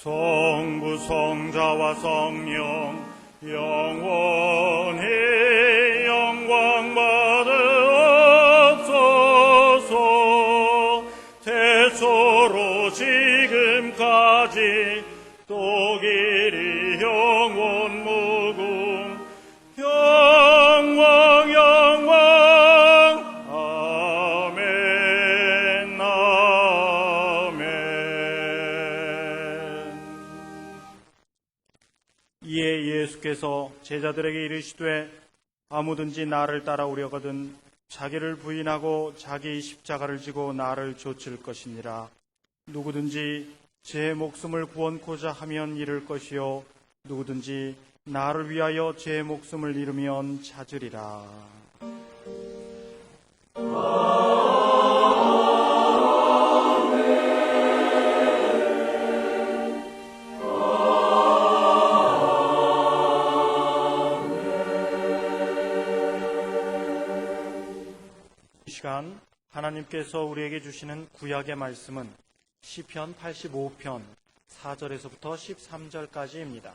성부 성자와 성령 영원히 영광 받으옵소서. 태초로 지금까지 또 길이 영원 무궁 영광 영광 아멘 아멘. 이에 예수께서 제자들에게 이르시되 아무든지 나를 따라오려거든 자기를 부인하고 자기 십자가를 지고 나를 좇을 것이니라. 누구든지 제 목숨을 구원코자 하면 잃을 것이요 누구든지 나를 위하여 제 목숨을 잃으면 찾으리라. 이 시간 하나님께서 우리에게 주시는 구약의 말씀은 시편 85편 4절에서부터 13절까지입니다.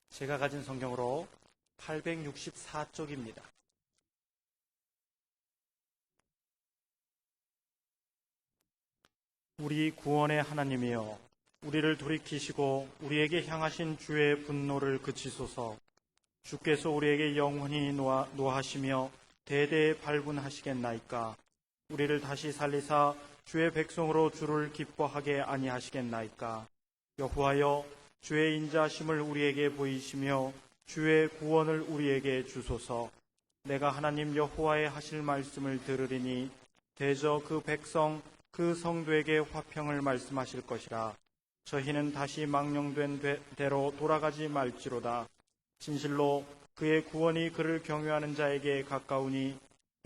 제가 가진 성경으로 864쪽입니다. 우리 구원의 하나님이여, 우리를 돌이키시고 우리에게 향하신 주의 분노를 그치소서. 주께서 우리에게 영원히 노하시며 대대에 발군하시겠나이까. 우리를 다시 살리사 주의 백성으로 주를 기뻐하게 아니하시겠나이까. 여호와여, 주의 인자심을 우리에게 보이시며 주의 구원을 우리에게 주소서. 내가 하나님 여호와의 하실 말씀을 들으리니 대저 그 백성 그 성도에게 화평을 말씀하실 것이라. 저희는 다시 망령된 대로 돌아가지 말지로다. 진실로 그의 구원이 그를 경외하는 자에게 가까우니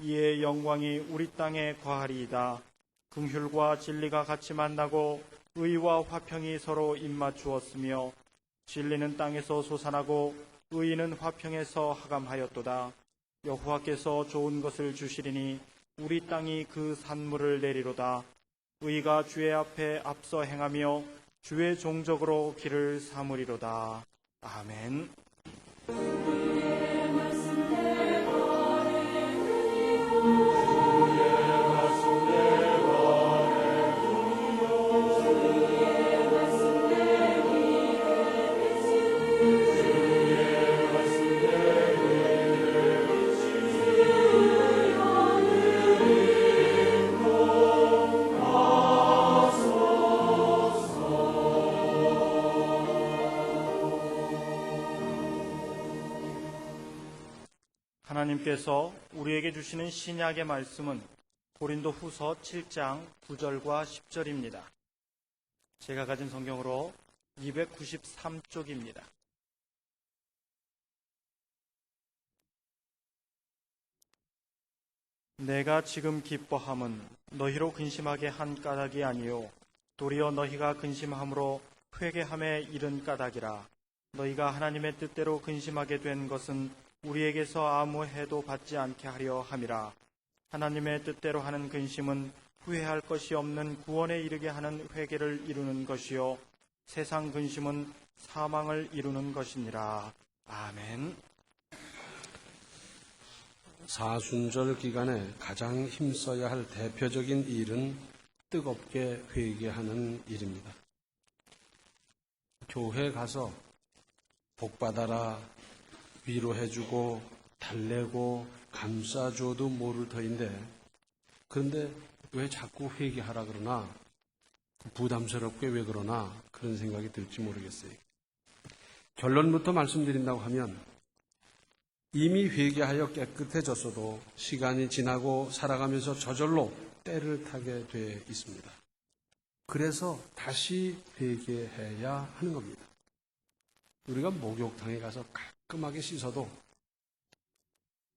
이의 영광이 우리 땅에 거하리이다. 긍휼과 진리가 같이 만나고 의와 화평이 서로 입맞추었으며 진리는 땅에서 솟아나고 의는 화평에서 하감하였도다. 여호와께서 좋은 것을 주시리니 우리 땅이 그 산물을 내리로다. 의가 주의 앞에 앞서 행하며 주의 종적으로 길을 삼으리로다. 아멘. 하나님께서 우리에게 주시는 신약의 말씀은 고린도 후서 7장 9절과 10절입니다. 제가 가진 성경으로 293쪽입니다. 내가 지금 기뻐함은 너희로 근심하게 한 까닭이 아니요 도리어 너희가 근심함으로 회개함에 이른 까닭이라. 너희가 하나님의 뜻대로 근심하게 된 것은 우리에게서 아무 해도 받지 않게 하려 함이라. 하나님의 뜻대로 하는 근심은 후회할 것이 없는 구원에 이르게 하는 회개를 이루는 것이요 세상 근심은 사망을 이루는 것이니라. 아멘. 사순절 기간에 가장 힘써야 할 대표적인 일은 뜨겁게 회개하는 일입니다. 교회 가서 복받아라, 위로해주고 달래고 감싸줘도 모를 터인데, 그런데 왜 자꾸 회개하라 그러나, 부담스럽게 왜 그러나 그런 생각이 들지 모르겠어요. 결론부터 말씀드린다고 하면 이미 회개하여 깨끗해졌어도 시간이 지나고 살아가면서 저절로 때를 타게 돼 있습니다. 그래서 다시 회개해야 하는 겁니다. 우리가 목욕탕에 가서 깔끔하게 씻어도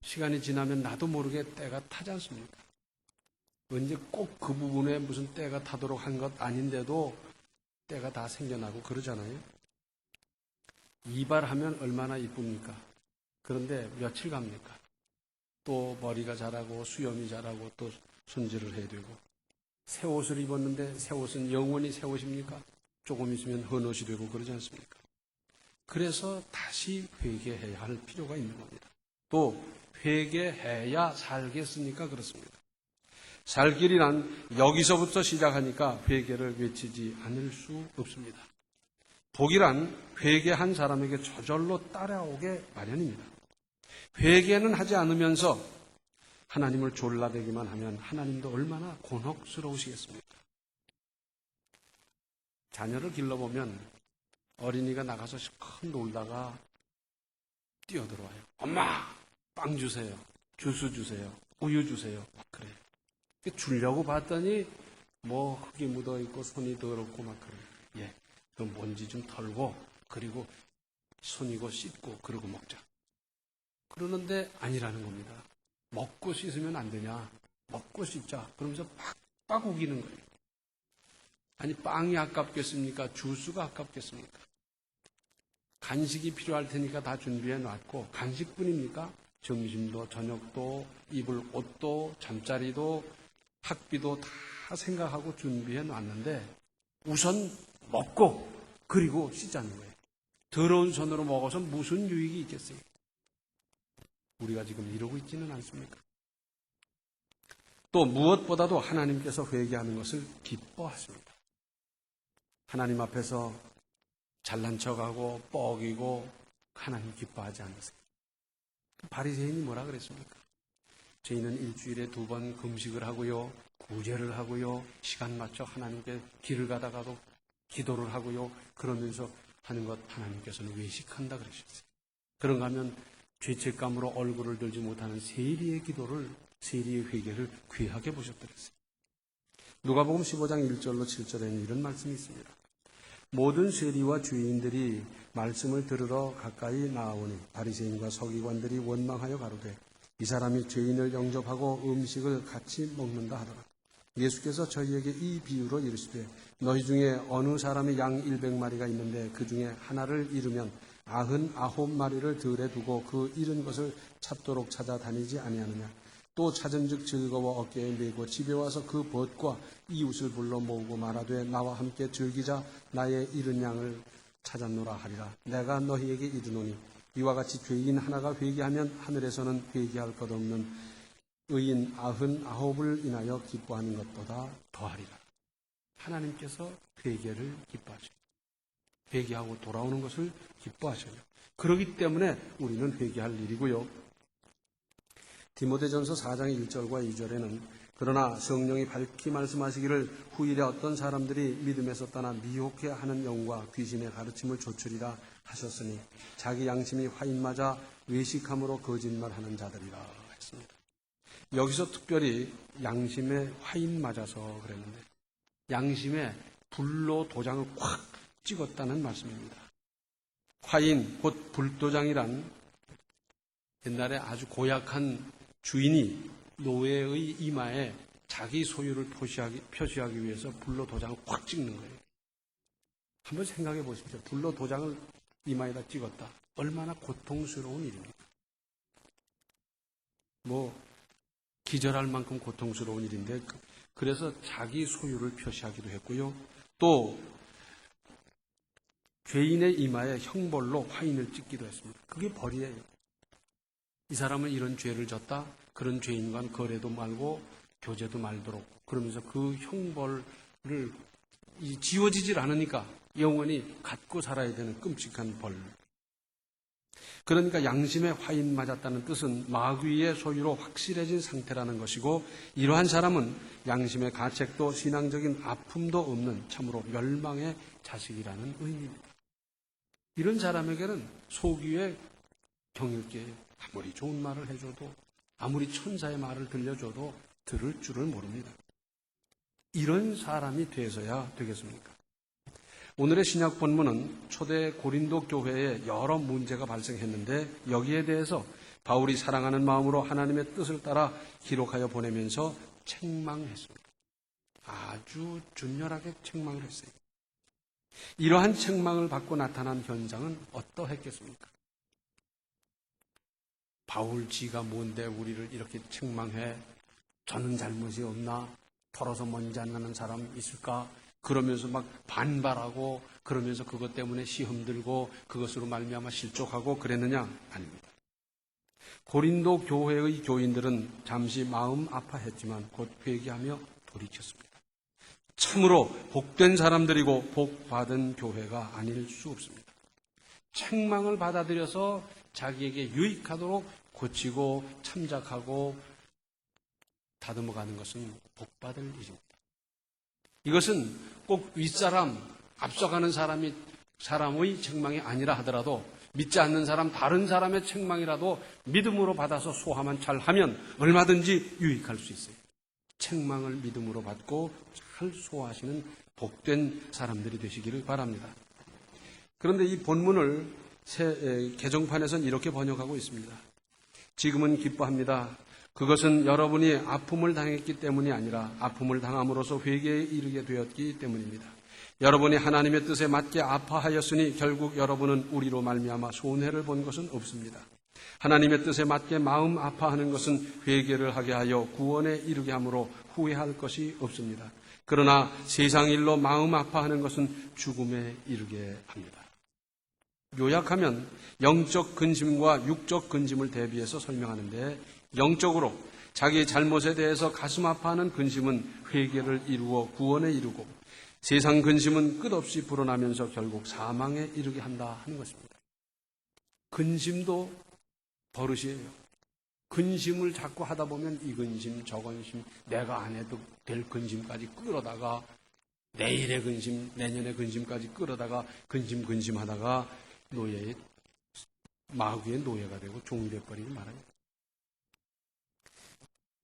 시간이 지나면 나도 모르게 때가 타지 않습니까? 언제 꼭 그 부분에 무슨 때가 타도록 한 것 아닌데도 때가 다 생겨나고 그러잖아요. 이발하면 얼마나 이쁩니까? 그런데 며칠 갑니까? 또 머리가 자라고 수염이 자라고 또 손질을 해야 되고, 새 옷을 입었는데 새 옷은 영원히 새 옷입니까? 조금 있으면 헌옷이 되고 그러지 않습니까? 그래서 다시 회개해야 할 필요가 있는 겁니다. 또 회개해야 살겠으니까 그렇습니다. 살 길이란 여기서부터 시작하니까 회개를 외치지 않을 수 없습니다. 복이란 회개한 사람에게 저절로 따라오게 마련입니다. 회개는 하지 않으면서 하나님을 졸라대기만 하면 하나님도 얼마나 곤혹스러우시겠습니까? 자녀를 길러보면 어린이가 나가서 실컷 놀다가 뛰어들어와요. 엄마! 빵 주세요. 주스 주세요. 우유 주세요. 막 그래요. 주려고 봤더니 뭐 흙이 묻어있고 손이 더럽고 막 그래요. 예, 그 먼지 좀 털고 그리고 손이고 씻고 그러고 먹자. 그러는데 아니라는 겁니다. 먹고 씻으면 안 되냐? 먹고 씻자. 그러면서 빡빡 우기는 거예요. 아니 빵이 아깝겠습니까? 주스가 아깝겠습니까? 간식이 필요할 테니까 다 준비해 놨고 간식뿐입니까? 점심도 저녁도 입을 옷도 잠자리도 학비도 다 생각하고 준비해 놨는데 우선 먹고 그리고 씻자는 거예요. 더러운 손으로 먹어서 무슨 유익이 있겠어요? 우리가 지금 이러고 있지는 않습니까? 또 무엇보다도 하나님께서 회개하는 것을 기뻐하십니다. 하나님 앞에서 잘난 척하고 뻐기고 하나님 기뻐하지 않으세요. 바리새인이 뭐라 그랬습니까? 저희는 일주일에 2번 금식을 하고요, 구제를 하고요, 시간 맞춰 하나님께 길을 가다가도 기도를 하고요, 그러면서 하는 것 하나님께서는 외식한다 그러셨어요. 그런가 하면 죄책감으로 얼굴을 들지 못하는 세리의 기도를, 세리의 회개를 귀하게 보셨더랬어요. 누가복음 15장 1절로 7절에는 이런 말씀이 있습니다. 모든 세리와 주인들이 말씀을 들으러 가까이 나아오니 바리새인과 서기관들이 원망하여 가로되 이 사람이 죄인을 영접하고 음식을 같이 먹는다 하더라. 예수께서 저희에게 이 비유로 이르시되 너희 중에 어느 사람이 양 100마리가 있는데 그 중에 하나를 잃으면 99마리를 들에 두고 그 잃은 것을 찾도록 찾아다니지 아니하느냐. 또 찾은즉 즐거워 어깨에 메고 집에 와서 그 벗과 이웃을 불러 모으고 말하되 나와 함께 즐기자. 나의 잃은 양을 찾았노라 하리라. 내가 너희에게 이르노니 이와 같이 죄인 하나가 회개하면 하늘에서는 회개할 것 없는 의인 99을 인하여 기뻐하는 것보다 더하리라. 하나님께서 회개를 기뻐하셔요. 회개하고 돌아오는 것을 기뻐하셔요. 그렇기 때문에 우리는 회개할 일이고요. 디모데전서 4장 1절과 2절에는 그러나 성령이 밝히 말씀하시기를 후일에 어떤 사람들이 믿음에서 떠나 미혹해하는 영과 귀신의 가르침을 조추리라 하셨으니 자기 양심이 화인 맞아 외식함으로 거짓말하는 자들이라 했습니다. 여기서 특별히 양심에 화인 맞아서 그랬는데 양심에 불로 도장을 콱 찍었다는 말씀입니다. 화인 곧 불도장이란 옛날에 아주 고약한 주인이 노예의 이마에 자기 소유를 표시하기 위해서 불로 도장을 콱 찍는 거예요. 한번 생각해 보십시오. 불로 도장을 이마에다 찍었다. 얼마나 고통스러운 일입니까? 기절할 만큼 고통스러운 일인데 그래서 자기 소유를 표시하기도 했고요. 또 죄인의 이마에 형벌로 화인을 찍기도 했습니다. 그게 벌이에요. 이 사람은 이런 죄를 졌다. 그런 죄인과는 거래도 말고 교제도 말도록 그러면서 그 형벌을 지워지질 않으니까 영원히 갖고 살아야 되는 끔찍한 벌. 그러니까 양심에 화인 맞았다는 뜻은 마귀의 소유로 확실해진 상태라는 것이고 이러한 사람은 양심의 가책도 신앙적인 아픔도 없는 참으로 멸망의 자식이라는 의미입니다. 이런 사람에게는 소기의 경일계예요. 아무리 좋은 말을 해줘도 아무리 천사의 말을 들려줘도 들을 줄을 모릅니다. 이런 사람이 돼서야 되겠습니까? 오늘의 신약 본문은 초대 고린도 교회에 여러 문제가 발생했는데 여기에 대해서 바울이 사랑하는 마음으로 하나님의 뜻을 따라 기록하여 보내면서 책망했습니다. 아주 준열하게 책망을 했어요. 이러한 책망을 받고 나타난 현장은 어떠했겠습니까? 바울 지가 뭔데 우리를 이렇게 책망해? 저는 잘못이 없나? 털어서 먼지 안 나는 사람 있을까? 그러면서 막 반발하고 그러면서 그것 때문에 시험 들고 그것으로 말미암아 실족하고 그랬느냐? 아닙니다. 고린도 교회의 교인들은 잠시 마음 아파했지만 곧 회개하며 돌이켰습니다. 참으로 복된 사람들이고 복받은 교회가 아닐 수 없습니다. 책망을 받아들여서 자기에게 유익하도록 고치고 참작하고 다듬어가는 것은 복받을 일입니다. 이것은 꼭 윗사람, 앞서가는 사람의 책망이 아니라 하더라도 믿지 않는 사람, 다른 사람의 책망이라도 믿음으로 받아서 소화만 잘하면 얼마든지 유익할 수 있어요. 책망을 믿음으로 받고 잘 소화하시는 복된 사람들이 되시기를 바랍니다. 그런데 이 본문을 개정판에서는 이렇게 번역하고 있습니다. 지금은 기뻐합니다. 그것은 여러분이 아픔을 당했기 때문이 아니라 아픔을 당함으로써 회개에 이르게 되었기 때문입니다. 여러분이 하나님의 뜻에 맞게 아파하였으니 결국 여러분은 우리로 말미암아 손해를 본 것은 없습니다. 하나님의 뜻에 맞게 마음 아파하는 것은 회개를 하게 하여 구원에 이르게 함으로 후회할 것이 없습니다. 그러나 세상 일로 마음 아파하는 것은 죽음에 이르게 합니다. 요약하면 영적 근심과 육적 근심을 대비해서 설명하는데, 영적으로 자기의 잘못에 대해서 가슴 아파하는 근심은 회개를 이루어 구원에 이르고, 세상 근심은 끝없이 불어나면서 결국 사망에 이르게 한다 하는 것입니다. 근심도 버릇이에요. 근심을 자꾸 하다 보면 이 근심, 저 근심, 내가 안 해도 될 근심까지 끌어다가 내일의 근심, 내년의 근심까지 끌어다가 근심하다가 마귀의 노예가 되고 종이 되어버리기 마련입니다.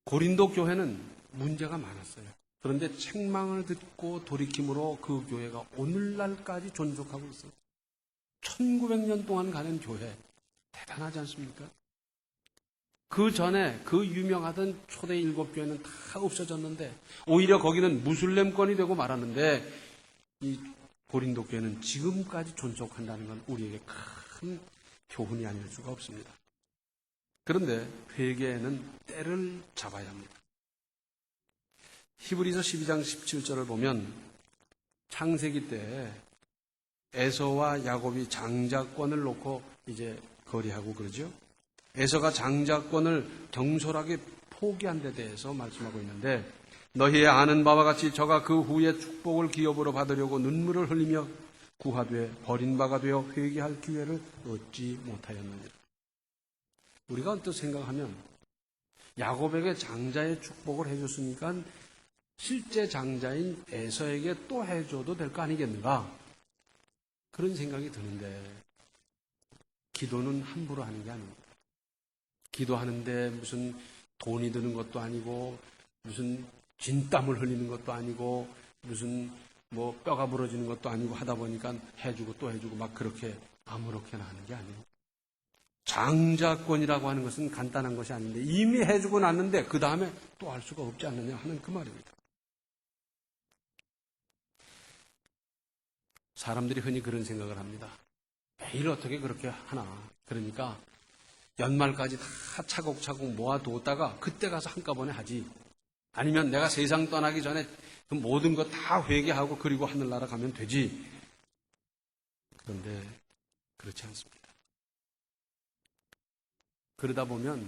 고린도 교회는 문제가 많았어요. 그런데 책망을 듣고 돌이킴으로 그 교회가 오늘날까지 존속하고 있어요. 1900년 동안 가는 교회, 대단하지 않습니까? 그 전에 그 유명하던 초대 7교회는 다 없어졌는데 오히려 거기는 무슬림권이 되고 말았는데 이 고린도 교회는 지금까지 존속한다는 건 우리에게 큰 교훈이 아닐 수가 없습니다. 그런데 회개에는 때를 잡아야 합니다. 히브리서 12장 17절을 보면 창세기 때 에서와 야곱이 장자권을 놓고 이제 거리하고 그러죠. 에서가 장자권을 경솔하게 포기한 데 대해서 말씀하고 있는데, 너희의 아는 바와 같이 저가 그 후에 축복을 기업으로 받으려고 눈물을 흘리며 구하되 버린 바가 되어 회개할 기회를 얻지 못하였느니라. 우리가 언뜻 생각하면 야곱에게 장자의 축복을 해줬으니까 실제 장자인 에서에게 또 해줘도 될 거 아니겠는가? 그런 생각이 드는데, 기도는 함부로 하는 게 아닙니다. 기도하는데 무슨 돈이 드는 것도 아니고 무슨 진땀을 흘리는 것도 아니고 무슨 뼈가 부러지는 것도 아니고 하다 보니까 해주고 또 해주고 막 그렇게 아무렇게나 하는 게 아니에요. 장자권이라고 하는 것은 간단한 것이 아닌데 이미 해주고 났는데 그 다음에 또 할 수가 없지 않느냐 하는 그 말입니다. 사람들이 흔히 그런 생각을 합니다. 매일 어떻게 그렇게 하나. 그러니까 연말까지 다 차곡차곡 모아두었다가 그때 가서 한꺼번에 하지. 아니면 내가 세상 떠나기 전에 그 모든 거 다 회개하고 그리고 하늘나라 가면 되지. 그런데 그렇지 않습니다. 그러다 보면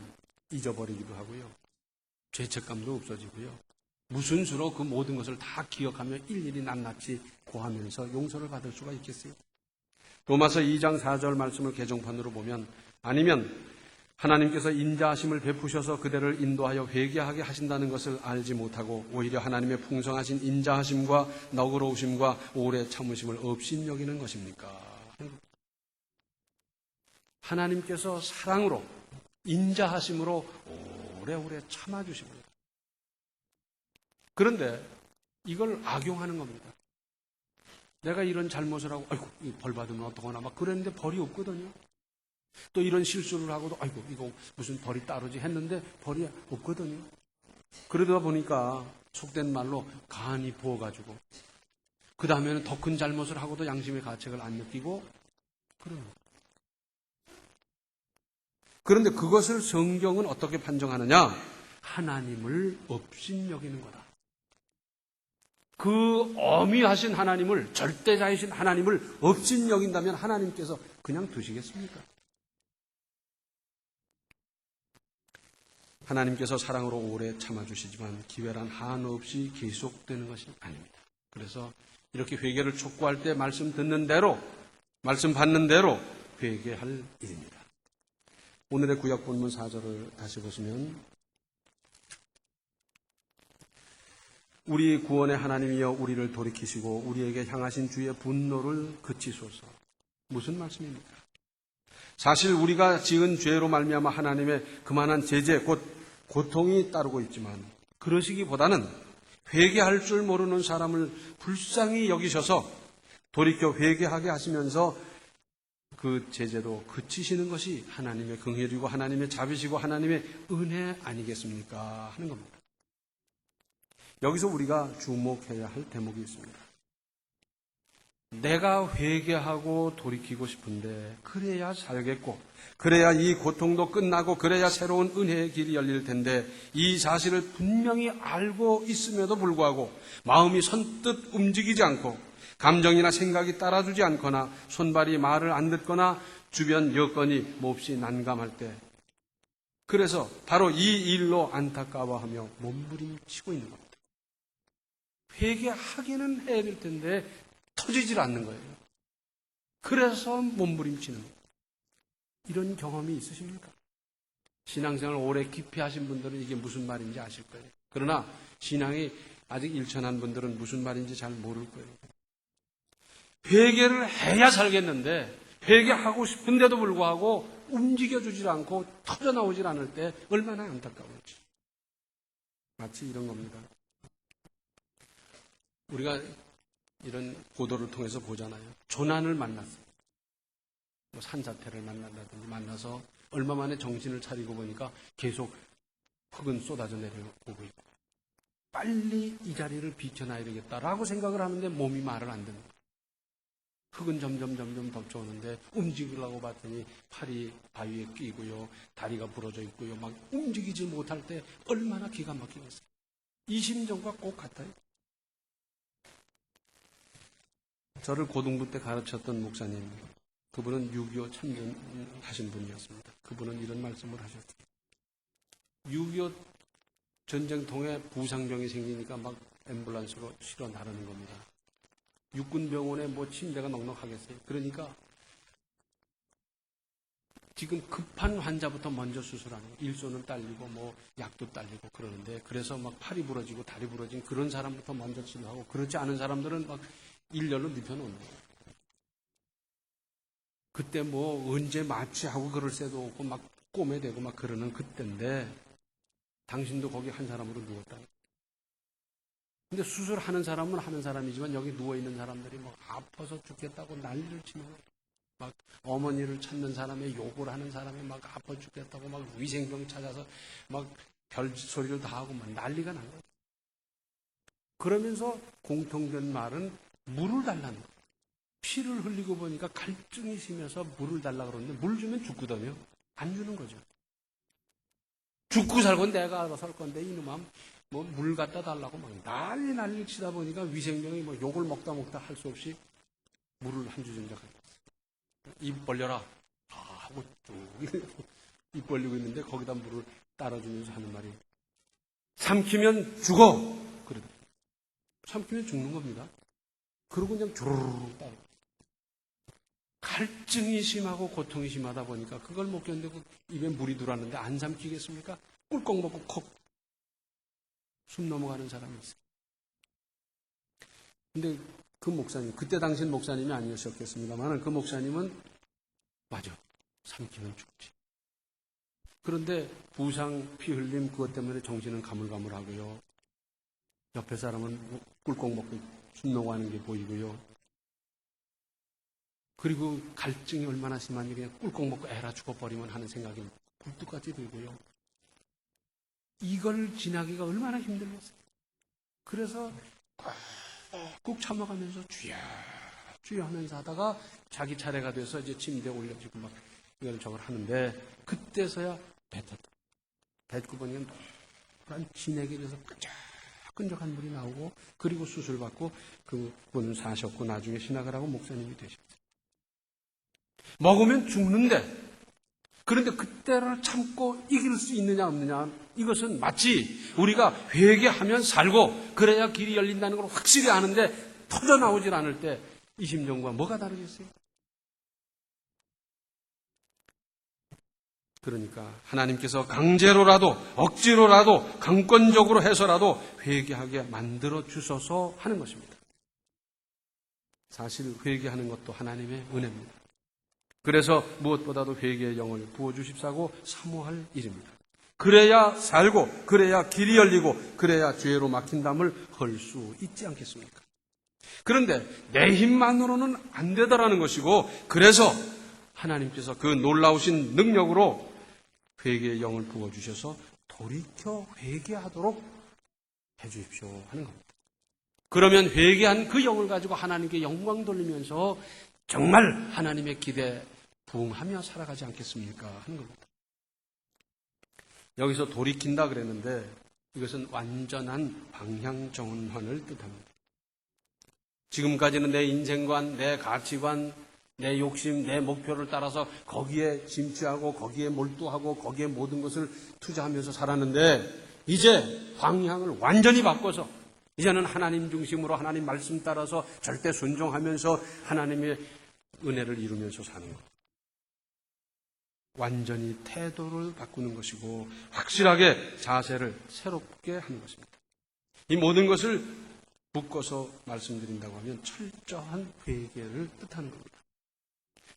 잊어버리기도 하고요. 죄책감도 없어지고요. 무슨 수로 그 모든 것을 다 기억하며 일일이 낱낱이 고하면서 용서를 받을 수가 있겠어요? 로마서 2장 4절 말씀을 개정판으로 보면, 아니면 하나님께서 인자하심을 베푸셔서 그대를 인도하여 회개하게 하신다는 것을 알지 못하고 오히려 하나님의 풍성하신 인자하심과 너그러우심과 오래 참으심을 업신여기는 것입니까? 하나님께서 사랑으로 인자하심으로 오래오래 참아주십니다. 그런데 이걸 악용하는 겁니다. 내가 이런 잘못을 하고 아이고 벌 받으면 어떡하나 막 그랬는데 벌이 없거든요. 또 이런 실수를 하고도 아이고 이거 무슨 벌이 따르지 했는데 벌이 없거든요. 그러다 보니까 속된 말로 간이 부어가지고 그 다음에는 더 큰 잘못을 하고도 양심의 가책을 안 느끼고 그러는 거예요. 그런데 그것을 성경은 어떻게 판정하느냐? 하나님을 업신여기는 거다. 그 어미하신 하나님을, 절대자이신 하나님을 업신 여긴다면 하나님께서 그냥 두시겠습니까? 하나님께서 사랑으로 오래 참아주시지만 기회란 한없이 계속되는 것이 아닙니다. 그래서 이렇게 회개를 촉구할 때 말씀 듣는 대로, 말씀 받는 대로 회개할 일입니다. 오늘의 구약 본문 4절을 다시 보시면 우리 구원의 하나님이여 우리를 돌이키시고 우리에게 향하신 주의 분노를 그치소서. 무슨 말씀입니까? 사실 우리가 지은 죄로 말미암아 하나님의 그만한 제재, 곧 고통이 따르고 있지만 그러시기보다는 회개할 줄 모르는 사람을 불쌍히 여기셔서 돌이켜 회개하게 하시면서 그 제재도 그치시는 것이 하나님의 긍휼이고 하나님의 자비시고 하나님의 은혜 아니겠습니까? 하는 겁니다. 여기서 우리가 주목해야 할 대목이 있습니다. 내가 회개하고 돌이키고 싶은데 그래야 살겠고 그래야 이 고통도 끝나고 그래야 새로운 은혜의 길이 열릴 텐데 이 사실을 분명히 알고 있음에도 불구하고 마음이 선뜻 움직이지 않고 감정이나 생각이 따라주지 않거나 손발이 말을 안 듣거나 주변 여건이 몹시 난감할 때 그래서 바로 이 일로 안타까워하며 몸부림치고 있는 겁니다. 회개하기는 해야 될 텐데 터지질 않는 거예요. 그래서 몸부림치는 거예요. 이런 경험이 있으십니까? 신앙생활 오래 깊이 하신 분들은 이게 무슨 말인지 아실 거예요. 그러나 신앙이 아직 일천한 분들은 무슨 말인지 잘 모를 거예요. 회개를 해야 살겠는데 회개하고 싶은데도 불구하고 움직여주질 않고 터져나오질 않을 때 얼마나 안타까운지. 마치 이런 겁니다. 우리가 이런 보도를 통해서 보잖아요. 조난을 만났어요. 뭐 산사태를 만난다든지 만나서 얼마 만에 정신을 차리고 보니까 계속 흙은 쏟아져 내려오고 있고 빨리 이 자리를 비켜놔야 되겠다라고 생각을 하는데 몸이 말을 안 듣는 거예요. 흙은 점점 덮쳐오는데 움직이려고 봤더니 팔이 바위에 끼고요. 다리가 부러져 있고요. 막 움직이지 못할 때 얼마나 기가 막히겠어요. 이 심정과 꼭 같아요. 저를 고등부 때 가르쳤던 목사님, 그분은 6.25 참전하신 분이었습니다. 그분은 이런 말씀을 하셨어요. 6.25 전쟁통에 부상병이 생기니까 막 앰뷸런스로 실어 나르는 겁니다. 육군병원에 뭐 침대가 넉넉하겠어요. 그러니까 지금 급한 환자부터 먼저 수술하는 거예요. 일손은 딸리고 뭐 약도 딸리고 그러는데 그래서 막 팔이 부러지고 다리 부러진 그런 사람부터 먼저 치료하고 그렇지 않은 사람들은 막 일렬로 눕혀놓는 거예요. 그때 뭐 언제 마취하고 그럴 새도 없고 막 꼬매대고 막 그러는 그때인데 당신도 거기 한 사람으로 누웠다. 근데 수술하는 사람은 하는 사람이지만 여기 누워있는 사람들이 뭐 아파서 죽겠다고 난리를 치는 거예요. 막 어머니를 찾는 사람의 욕을 하는 사람이 막 아파 죽겠다고 막 위생병 찾아서 막 별소리를 다 하고 막 난리가 난 거예요. 그러면서 공통된 말은 물을 달라는 거예요. 피를 흘리고 보니까 갈증이 심해서 물을 달라고 그러는데 물 주면 죽거든요. 안 주는 거죠. 죽고 살건 내가 알아서 할 건데 이놈아 뭐 물 갖다 달라고 막 난리 치다 보니까 위생병이 뭐 욕을 먹다 할 수 없이 물을 한 주전자 갖다 줬어요. 입 벌려라 하고 쭉 입 벌리고 있는데 거기다 물을 따라주면서 하는 말이 삼키면 죽어 그러더라고요. 삼키면 죽는 겁니다. 그러고 그냥 주르르 따라. 갈증이 심하고 고통이 심하다 보니까 그걸 못 견디고 입에 물이 들어왔는데 안 삼키겠습니까? 꿀꺽 먹고 콕 숨 넘어가는 사람이 있어요. 근데 그 목사님, 그때 당시엔 목사님이 아니었겠습니다만 그 목사님은 맞아, 삼키면 죽지. 그런데 부상, 피 흘림 그것 때문에 정신은 가물가물하고요. 옆에 사람은 꿀꺽 먹고 숨 넘어가는 게 보이고요. 그리고 갈증이 얼마나 심한지 그냥 꿀꺽 먹고 에라 죽어버리면 하는 생각이 굴뚝같이 들고요. 이걸 지나기가 얼마나 힘들겠어요. 그래서 꾹 참아가면서 주여 하면서 하다가 자기 차례가 돼서 이제 침대에 올려지고 막 이걸 저걸 하는데 그때서야 뱉었다. 뱉고 보니까 노란 진액이 그래서 끈적한 물이 나오고 그리고 수술받고 그분은 사셨고 나중에 신학을 하고 목사님이 되셨어요. 먹으면 죽는데 그런데 그때를 참고 이길 수 있느냐 없느냐 이것은 마치 우리가 회개하면 살고 그래야 길이 열린다는 걸 확실히 아는데 터져나오질 않을 때 이 심정과 뭐가 다르겠어요? 그러니까 하나님께서 강제로라도 억지로라도 강권적으로 해서라도 회개하게 만들어 주셔서 하는 것입니다. 사실 회개하는 것도 하나님의 은혜입니다. 그래서 무엇보다도 회개의 영을 부어주십사고 사모할 일입니다. 그래야 살고 그래야 길이 열리고 그래야 죄로 막힌 담을 헐 수 있지 않겠습니까? 그런데 내 힘만으로는 안 되더라는 것이고 그래서 하나님께서 그 놀라우신 능력으로 회개의 영을 부어주셔서 돌이켜 회개하도록 해주십시오 하는 겁니다. 그러면 회개한 그 영을 가지고 하나님께 영광 돌리면서 정말 하나님의 기대에 부응하며 살아가지 않겠습니까 하는 겁니다. 여기서 돌이킨다 그랬는데 이것은 완전한 방향 전환을 뜻합니다. 지금까지는 내 인생관, 내 가치관, 내 욕심, 내 목표를 따라서 거기에 심취하고 거기에 몰두하고 거기에 모든 것을 투자하면서 살았는데 이제 방향을 완전히 바꿔서 이제는 하나님 중심으로 하나님 말씀 따라서 절대 순종하면서 하나님의 은혜를 이루면서 사는 것. 완전히 태도를 바꾸는 것이고 확실하게 자세를 새롭게 하는 것입니다. 이 모든 것을 묶어서 말씀드린다고 하면 철저한 회개를 뜻하는 겁니다.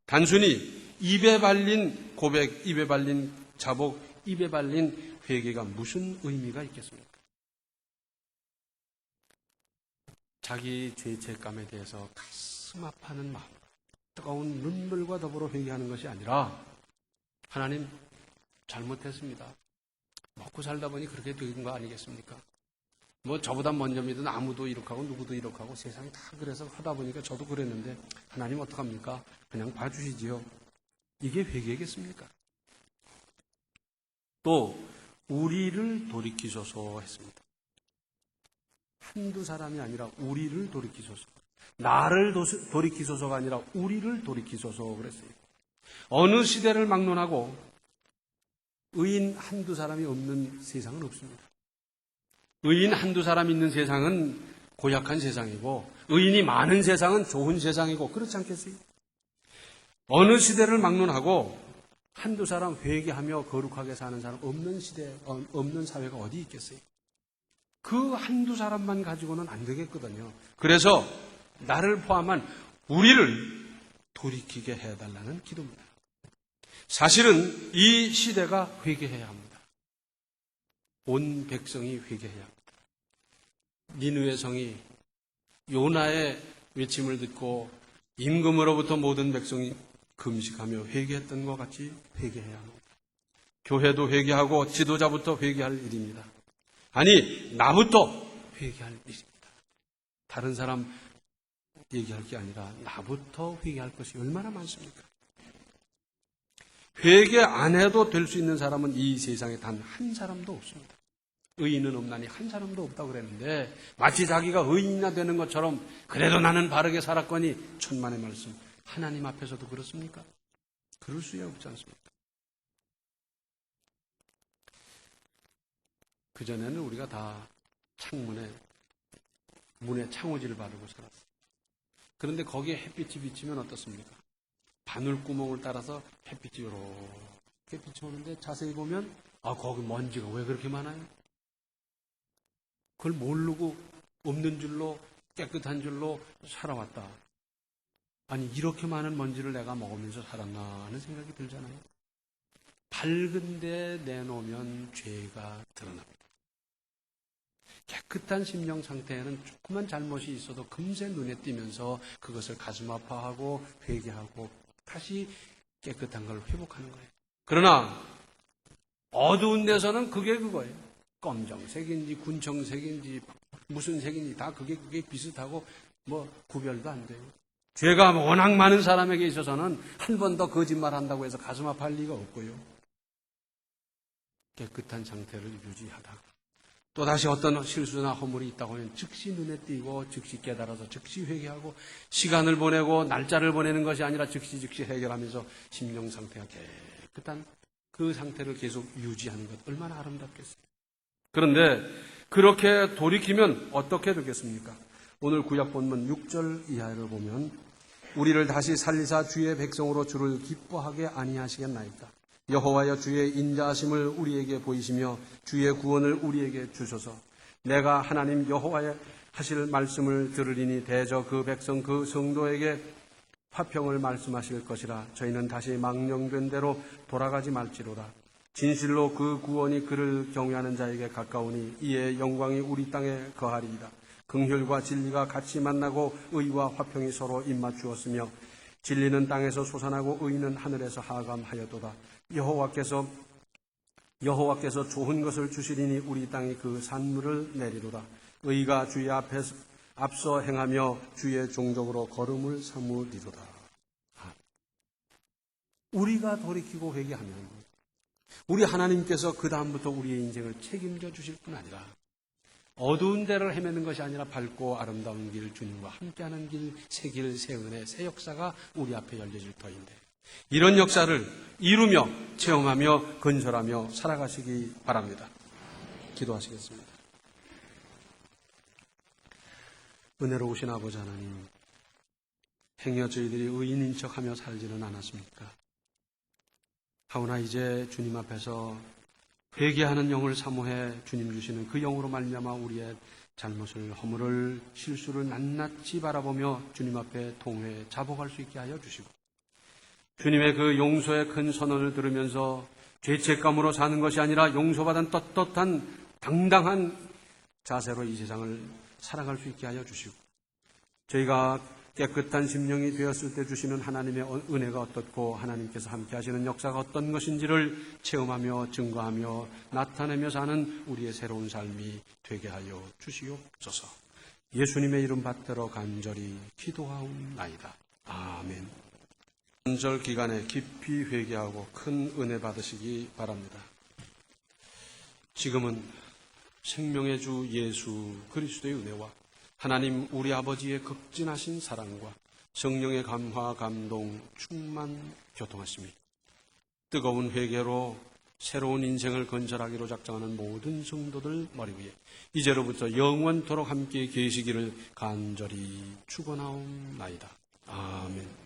단순히 입에 발린 고백, 입에 발린 자복, 입에 발린 회개가 무슨 의미가 있겠습니까? 자기 죄책감에 대해서 가슴 아파하는 마음, 뜨거운 눈물과 더불어 회개하는 것이 아니라 하나님 잘못했습니다. 먹고 살다 보니 그렇게 된 거 아니겠습니까? 뭐 저보다 먼저 믿은 아무도 이렇게 하고 누구도 이렇게 하고 세상이 다 그래서 하다 보니까 저도 그랬는데 하나님 어떡합니까? 그냥 봐주시지요. 이게 회개겠습니까? 또 우리를 돌이키소서 했습니다. 한두 사람이 아니라 우리를 돌이키소서. 나를 돌이키소서가 아니라 우리를 돌이키소서 그랬어요. 어느 시대를 막론하고 의인 한두 사람이 없는 세상은 없습니다. 의인 한두 사람 있는 세상은 고약한 세상이고 의인이 많은 세상은 좋은 세상이고 그렇지 않겠어요? 어느 시대를 막론하고 한두 사람 회개하며 거룩하게 사는 사람 없는 시대, 없는 사회가 어디 있겠어요? 그 한두 사람만 가지고는 안 되겠거든요. 그래서 나를 포함한 우리를 돌이키게 해달라는 기도입니다. 사실은 이 시대가 회개해야 합니다. 온 백성이 회개해야 합니다. 니느웨 성이 요나의 외침을 듣고 임금으로부터 모든 백성이 금식하며 회개했던 것 같이 회개해야 합니다. 교회도 회개하고 지도자부터 회개할 일입니다. 아니, 나부터 회개할 일입니다. 다른 사람 얘기할 게 아니라 나부터 회개할 것이 얼마나 많습니까? 회개 안 해도 될 수 있는 사람은 이 세상에 단 한 사람도 없습니다. 의인은 없나니 한 사람도 없다고 그랬는데 마치 자기가 의인이나 되는 것처럼 그래도 나는 바르게 살았거니 천만의 말씀. 하나님 앞에서도 그렇습니까? 그럴 수야 없지 않습니까? 그전에는 우리가 다 문에 창호지를 바르고 살았어요. 그런데 거기에 햇빛이 비치면 어떻습니까? 바늘구멍을 따라서 햇빛이 이렇게 비쳐오는데 자세히 보면 거기 먼지가 왜 그렇게 많아요? 그걸 모르고 없는 줄로 깨끗한 줄로 살아왔다. 아니 이렇게 많은 먼지를 내가 먹으면서 살았나 하는 생각이 들잖아요. 밝은 데 내놓으면 죄가 드러납니다. 깨끗한 심령 상태에는 조그만 잘못이 있어도 금세 눈에 띄면서 그것을 가슴 아파하고 회개하고 다시 깨끗한 걸 회복하는 거예요. 그러나 어두운 데서는 그게 그거예요. 검정색인지 군청색인지 무슨 색인지 다 그게 비슷하고 뭐 구별도 안 돼요. 죄가 워낙 많은 사람에게 있어서는 한 번 더 거짓말한다고 해서 가슴 아파할 리가 없고요. 깨끗한 상태를 유지하다가 또다시 어떤 실수나 허물이 있다고 하면 즉시 눈에 띄고 즉시 깨달아서 즉시 회개하고 시간을 보내고 날짜를 보내는 것이 아니라 즉시 해결하면서 심령 상태가 깨끗한 그 상태를 계속 유지하는 것 얼마나 아름답겠어요. 그런데 그렇게 돌이키면 어떻게 되겠습니까? 오늘 구약 본문 6절 이하를 보면 우리를 다시 살리사 주의 백성으로 주를 기뻐하게 아니하시겠나이까? 여호와여 주의 인자하심을 우리에게 보이시며 주의 구원을 우리에게 주소서. 내가 하나님 여호와의 하실 말씀을 들으리니 대저 그 백성 그 성도에게 화평을 말씀하실 것이라. 저희는 다시 망령된 대로 돌아가지 말지로다. 진실로 그 구원이 그를 경외하는 자에게 가까우니 이에 영광이 우리 땅에 거하리이다. 긍휼과 진리가 같이 만나고 의와 화평이 서로 입맞추었으며 진리는 땅에서 솟아나고 의는 하늘에서 하감하였도다. 여호와께서 좋은 것을 주시리니 우리 땅이 그 산물을 내리도다. 의가 주의 앞서 행하며 주의 종족으로 걸음을 삼으리로다. 우리가 돌이키고 회개하면 우리 하나님께서 그 다음부터 우리의 인생을 책임져 주실 뿐 아니라 어두운 데를 헤매는 것이 아니라 밝고 아름다운 길, 주님과 함께하는 길, 새 길, 새 은혜, 새 역사가 우리 앞에 열려질 터인데 이런 역사를 이루며 체험하며 건설하며 살아가시기 바랍니다. 기도하시겠습니다. 은혜로우신 아버지 하나님, 행여 저희들이 의인인 척하며 살지는 않았습니까? 하오나 이제 주님 앞에서 회개하는 영을 사모해 주님 주시는 그 영으로 말미암아 우리의 잘못을, 허물을, 실수를 낱낱이 바라보며 주님 앞에 통회, 자복할 수 있게 하여 주시고 주님의 그 용서의 큰 선언을 들으면서 죄책감으로 사는 것이 아니라 용서받은 떳떳한 당당한 자세로 이 세상을 살아갈 수 있게 하여 주시고 저희가 깨끗한 심령이 되었을 때 주시는 하나님의 은혜가 어떻고 하나님께서 함께 하시는 역사가 어떤 것인지를 체험하며 증거하며 나타내며 사는 우리의 새로운 삶이 되게 하여 주시옵소서. 예수님의 이름 받들어 간절히 기도하옵나이다. 아멘. 안절 기간에 깊이 회개하고 큰 은혜 받으시기 바랍니다. 지금은 생명의 주 예수 그리스도의 은혜와 하나님 우리 아버지의 극진하신 사랑과 성령의 감화, 감동, 충만, 교통하심이 뜨거운 회개로 새로운 인생을 건설하기로 작정하는 모든 성도들 머리 위에 이제로부터 영원토록 함께 계시기를 간절히 축원하옵나이다. 아멘.